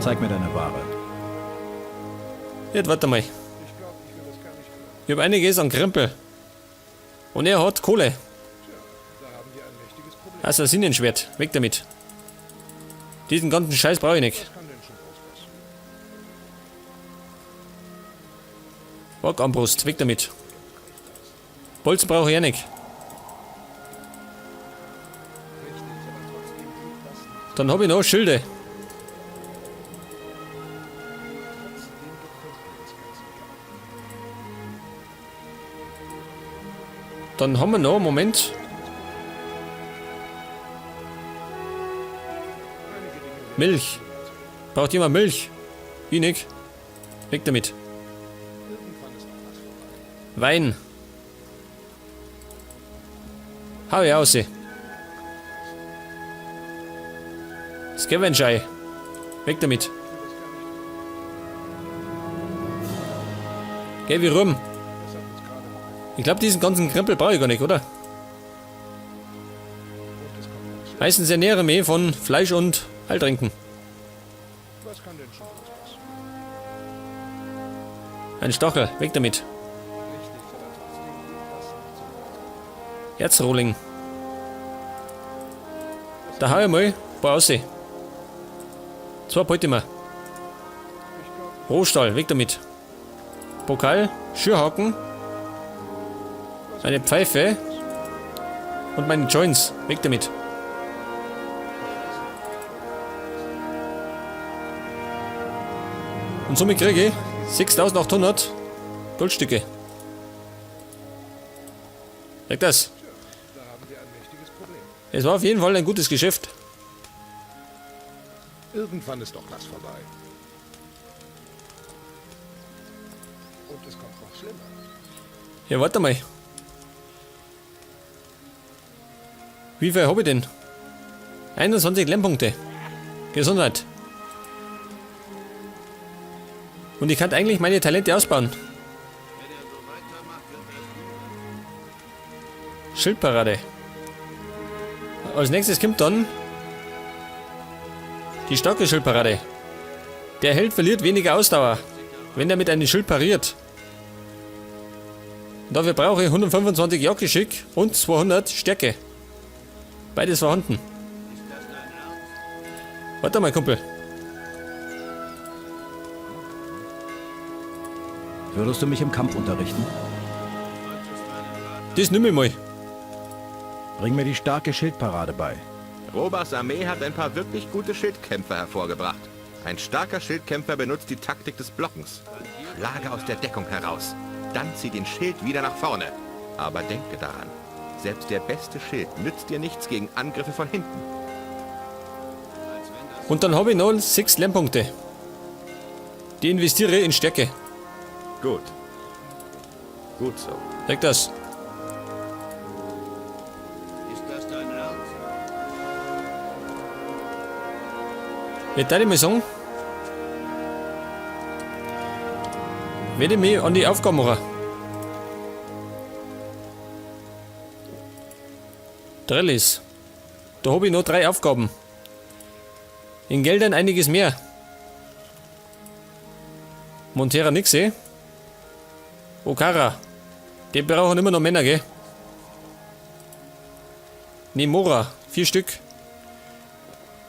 Zeig mir deine Ware. Jetzt warte mal. Ich habe einiges an Krempel. Und er hat Kohle. Assassinenschwert. Weg damit. Diesen ganzen Scheiß brauche ich nicht. Bockarmbrust. Weg damit. Bolzen brauche ich ja nicht. Dann habe ich noch Schilde. Dann haben wir noch, Moment. Milch. Braucht jemand Milch? Ich nicht. Weg damit. Wein. Hau ich aus. Scavenger. Weg damit. Geh wie rum. Ich glaube, diesen ganzen Krempel brauche ich gar nicht, oder? Meistens ernähre mich von Fleisch und Heiltränken. Ein Stachel, weg damit. Herzrohling. Da hau ich mal ein paar raus. 2 Beute. Rohstahl, weg damit. Pokal, Schürhaken. Eine Pfeife. Und meine Joints, weg damit. Und somit kriege ich 6800 Goldstücke. Weg das. Es war auf jeden Fall ein gutes Geschäft. Irgendwann ist doch das vorbei. Und es kommt noch schlimmer. Ja, warte mal. Wie viel habe ich denn? 21 Lernpunkte. Gesundheit. Und ich kann eigentlich meine Talente ausbauen. Schildparade. Als nächstes kommt dann die starke Schildparade. Der Held verliert weniger Ausdauer, wenn er mit einem Schild pariert. Dafür brauche ich 125 Jagdgeschick und 200 Stärke. Beides vorhanden. Warte mal, Kumpel. Würdest du mich im Kampf unterrichten? Das nimm ich mal. Bring mir die starke Schildparade bei. Robers Armee hat ein paar wirklich gute Schildkämpfer hervorgebracht. Ein starker Schildkämpfer benutzt die Taktik des Blockens. Schlage aus der Deckung heraus. Dann zieh den Schild wieder nach vorne. Aber denke daran, selbst der beste Schild nützt dir nichts gegen Angriffe von hinten. Und dann habe ich noch 6 Lernpunkte. Die investiere in Stärke. Gut. Gut so. Sag das. Ist das dein Ernst? Jetzt darf ich mal sagen, werde ich mich an die Aufgabe machen. Trellis. Da habe ich noch 3 Aufgaben. In Geldern einiges mehr. Montera nix, eh? Okara. Die brauchen immer noch Männer, gell? Nemora. 4 Stück.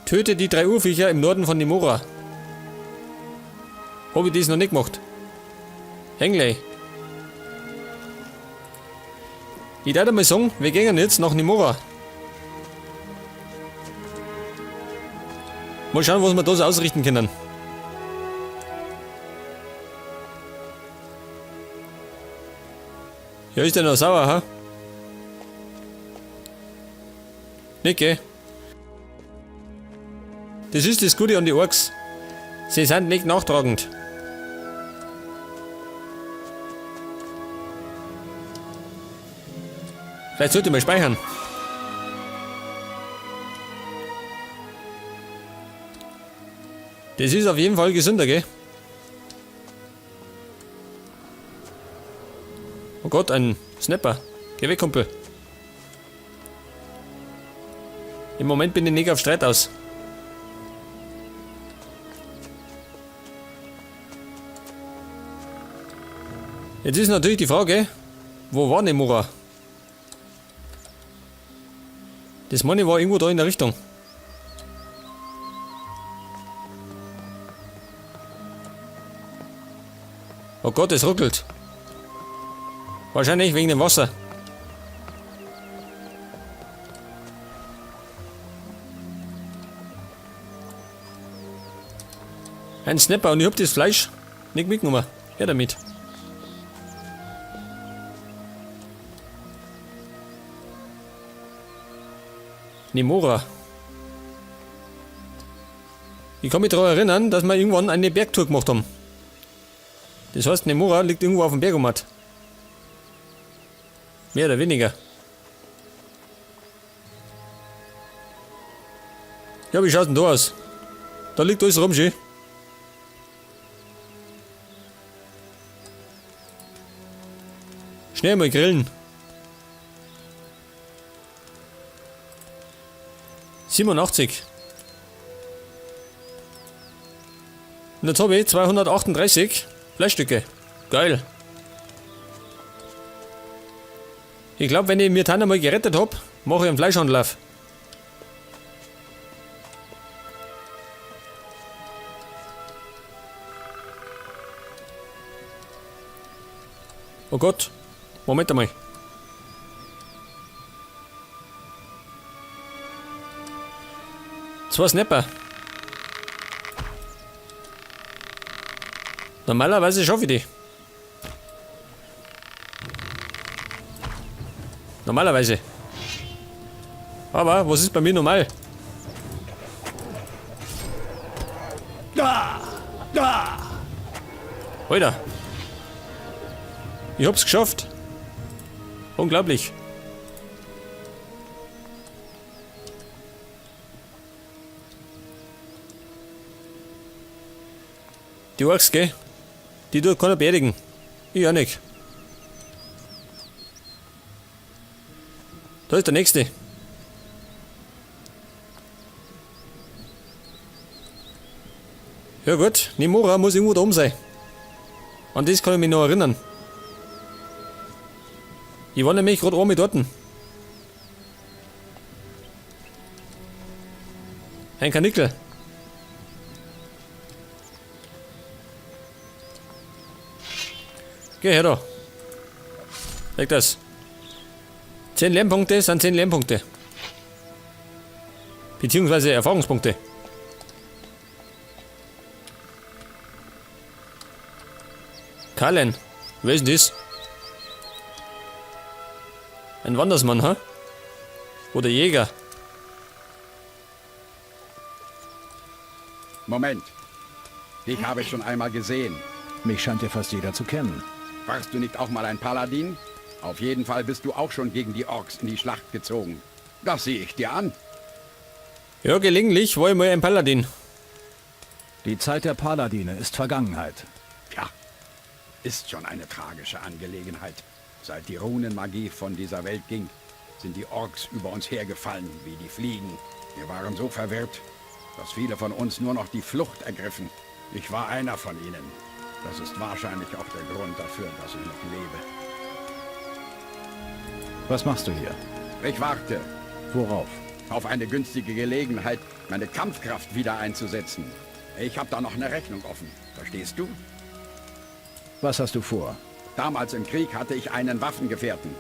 Töte die 3 Urviecher im Norden von Nemora. Habe ich das noch nicht gemacht. Hengley. Ich darf mal sagen, wir gehen jetzt nach Nemora. Mal schauen, was wir da so ausrichten können. Ja, ist der noch sauer, ha? Nicht, gell? Das ist das Gute an die Orks. Sie sind nicht nachtragend. Vielleicht sollte ich mal speichern. Das ist auf jeden Fall gesünder, gell? Oh Gott, ein Snapper. Geh weg, Kumpel. Im Moment bin ich nicht auf Streit aus. Jetzt ist natürlich die Frage, wo war Nemura? Das meine war irgendwo da in der Richtung. Oh Gott, es ruckelt. Wahrscheinlich wegen dem Wasser. Ein Snapper und ich hab das Fleisch nicht mitgenommen. Her damit. Nemura. Ich kann mich daran erinnern, dass wir irgendwann eine Bergtour gemacht haben. Das heißt, Nemura liegt irgendwo auf dem Bergomat. Mehr oder weniger. Ja, wie schaut denn da aus? Da liegt alles rum, schön. Schnell mal grillen. 87. Und jetzt habe ich 238 Fleischstücke. Geil. Ich glaube, wenn ich mir dann einmal gerettet habe, mache ich einen Fleischhandel auf. Oh Gott. Moment einmal. Zwei Snapper. Normalerweise schaffe ich die. Normalerweise. Aber was ist bei mir normal? Alter. Ich hab's geschafft. Unglaublich. Die Orks, gell? Die tut keiner beerdigen. Ich auch nicht. Da ist der nächste. Ja gut, Nemura muss irgendwo da oben sein. An das kann ich mich noch erinnern. Ich war nämlich gerade oben dort. Ein Kanickel. Geh her da. Leg das. 10 Lernpunkte sind 10 Lernpunkte. Beziehungsweise Erfahrungspunkte. Kallen. Wer ist denn das? Ein Wandersmann, ha? Oder Jäger? Moment. Dich habe ich schon einmal gesehen. Mich scheint ja fast jeder zu kennen. Warst du nicht auch mal ein Paladin? Auf jeden Fall bist du auch schon gegen die Orks in die Schlacht gezogen. Das sehe ich dir an. Ja, gelegentlich war ich mal ein Paladin. Die Zeit der Paladine ist Vergangenheit. Tja, ist schon eine tragische Angelegenheit. Seit die Runenmagie von dieser Welt ging, sind die Orks über uns hergefallen wie die Fliegen. Wir waren so verwirrt, dass viele von uns nur noch die Flucht ergriffen. Ich war einer von ihnen. Das ist wahrscheinlich auch der Grund dafür, dass ich noch lebe. Was machst du hier? Ich warte Worauf? auf eine günstige Gelegenheit, meine Kampfkraft wieder einzusetzen. Ich habe da noch eine Rechnung offen. Verstehst du? Was hast du vor? Damals im Krieg hatte ich einen Waffengefährten.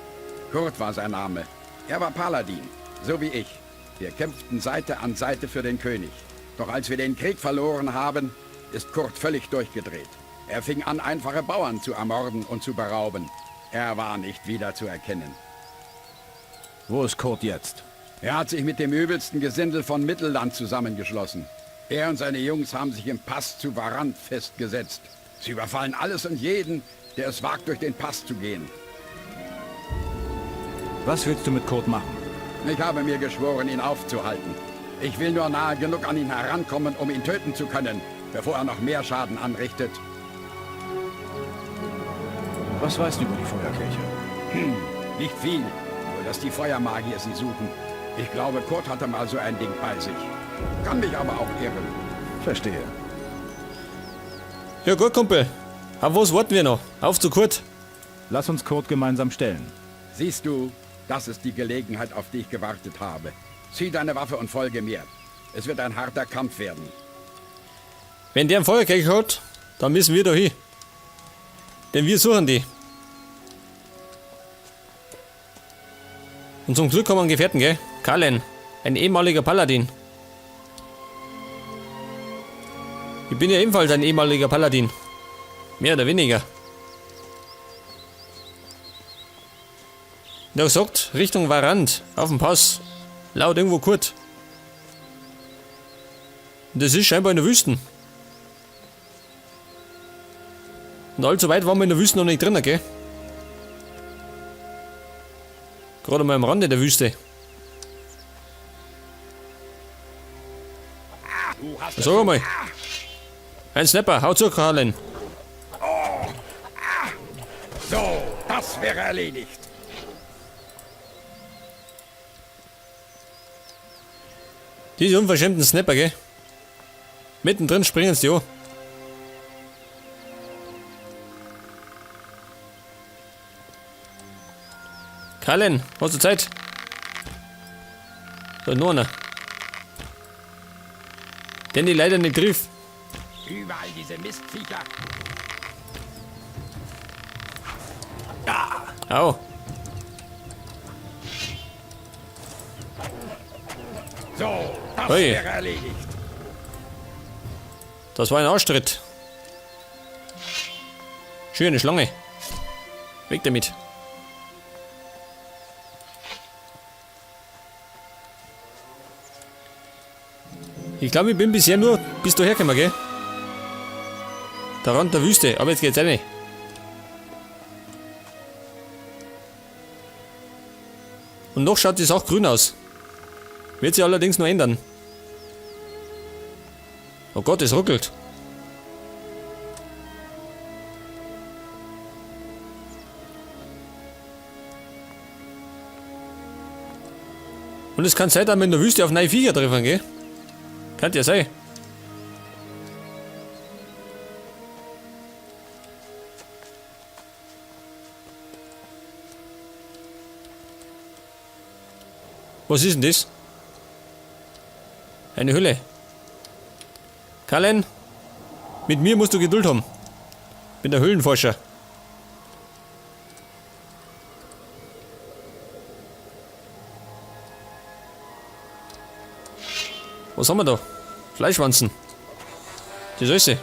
Kurt war sein Name. Er war Paladin, so wie ich. Wir kämpften Seite an Seite für den König. Doch als wir den Krieg verloren haben, ist Kurt völlig durchgedreht. Er fing an, einfache Bauern zu ermorden und zu berauben. Er war nicht wieder zu erkennen. Wo ist Kurt jetzt? Er hat sich mit dem übelsten Gesindel von Mittelland zusammengeschlossen. Er und seine Jungs haben sich im Pass zu Varant festgesetzt. Sie überfallen alles und jeden, der es wagt, durch den Pass zu gehen. Was willst du mit Kurt machen? Ich habe mir geschworen, ihn aufzuhalten. Ich will nur nahe genug an ihn herankommen, um ihn töten zu können, bevor er noch mehr Schaden anrichtet. Was weißt du über die Feuerkirche? Nicht viel, nur dass die Feuermagier sie suchen. Ich glaube, Kurt hatte mal so ein Ding bei sich. Kann mich aber auch irren. Verstehe. Ja gut, Kumpel. Auf was warten wir noch? Auf zu Kurt. Lass uns Kurt gemeinsam stellen. Siehst du, das ist die Gelegenheit, auf die ich gewartet habe. Zieh deine Waffe und folge mir. Es wird ein harter Kampf werden. Wenn der einen Feuerkelch hat, dann müssen wir da hin. Denn wir suchen die. Und zum Glück haben wir einen Gefährten, gell? Kallen, ein ehemaliger Paladin. Ich bin ja ebenfalls ein ehemaliger Paladin. Mehr oder weniger. Der sagt, Richtung Varant, auf dem Pass. Laut irgendwo Kurt. Und das ist scheinbar in der Wüste. Und allzu weit waren wir in der Wüste noch nicht drin, gell? Gerade mal am Rande der Wüste. Sag mal. Ein Snapper, hau zu, Karlen. So, das wäre erledigt. Diese unverschämten Snapper, gell? Mittendrin springen sie an. Kallen, hast du Zeit? Da nur einer. Den ich leider nicht triff. Überall diese Mistviecher. Au. So, das Ui. wäre erledigt. Das war ein Arschtritt. Schöne Schlange. Weg damit. Ich glaube, ich bin bisher nur bis daher gekommen, gell? Der Rand der Wüste, aber jetzt geht's rein. Und noch schaut die Sache grün aus. Wird sich allerdings noch ändern. Oh Gott, es ruckelt. Und es kann sein, dass wir in der Wüste auf neue Viecher treffen, gell? Kann ja sein. Was ist denn das? Eine Hülle. Kallen, mit mir musst du Geduld haben. Bin der Höhlenforscher. Was haben wir da? Fleischwanzen. Das ist alles.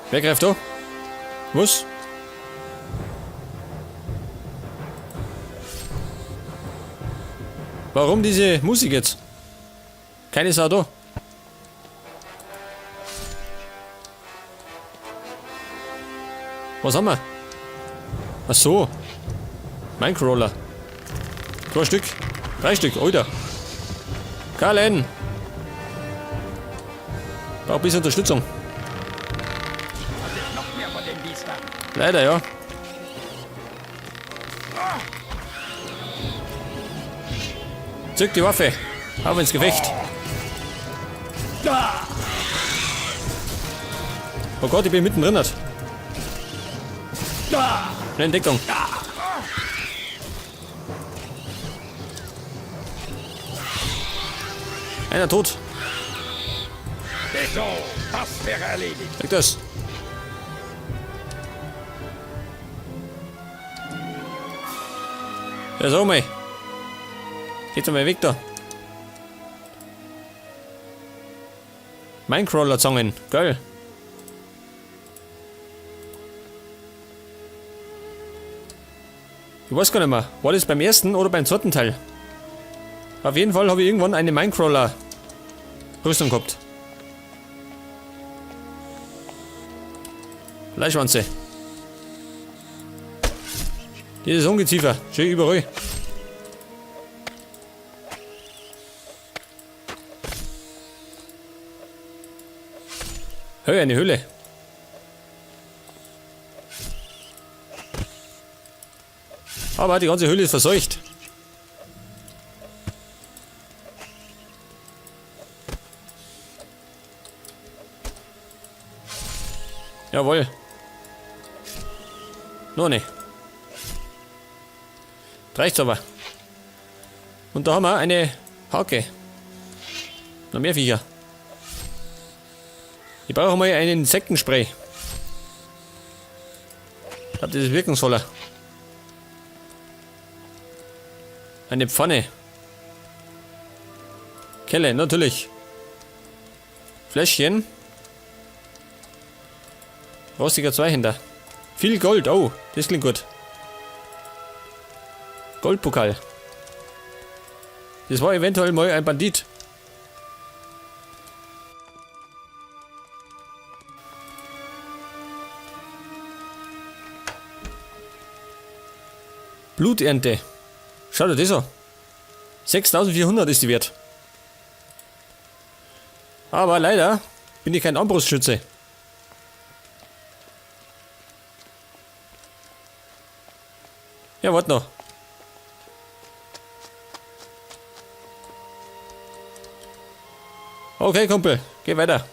Wer greift da? Was? Warum diese Musik jetzt? Keine Sau da. Was haben wir? Ach so. Minecrawler. 2 Stück. 3 Stück. Alter. Kallen. Braucht ein bisschen Unterstützung. Noch mehr von den Biestern. Leider, ja. Zück die Waffe. Auf ins Gefecht. Oh Gott, ich bin mittendrin. Schnell in Deckung. Einer tot. So, das wäre erledigt. Sag das. Ja, so mal. Geht doch mal weg da. Minecrawler-Zangen. Geil. Ich weiß gar nicht mehr. War das beim ersten oder beim zweiten Teil? Auf jeden Fall habe ich irgendwann eine Minecrawler-Rüstung gehabt. Fleischwanze. Dieses Ungeziefer. Schön überall. Hey, eine Höhle. Aber die ganze Höhle ist verseucht. Jawohl. Noch nicht. Reicht's aber. Und da haben wir eine Hake. Noch mehr Viecher. Ich brauche mal einen Insektenspray. Ich glaube, das ist wirkungsvoller. Eine Pfanne. Kelle, natürlich. Fläschchen. Rostiger Zweihänder. Viel Gold. Oh, das klingt gut. Goldpokal. Das war eventuell mal ein Bandit. Bluternte. Schau dir das an. 6400 ist die wert. Aber leider bin ich kein Armbrustschütze. Ja, warte noch. Okay, Kumpel, geh weiter.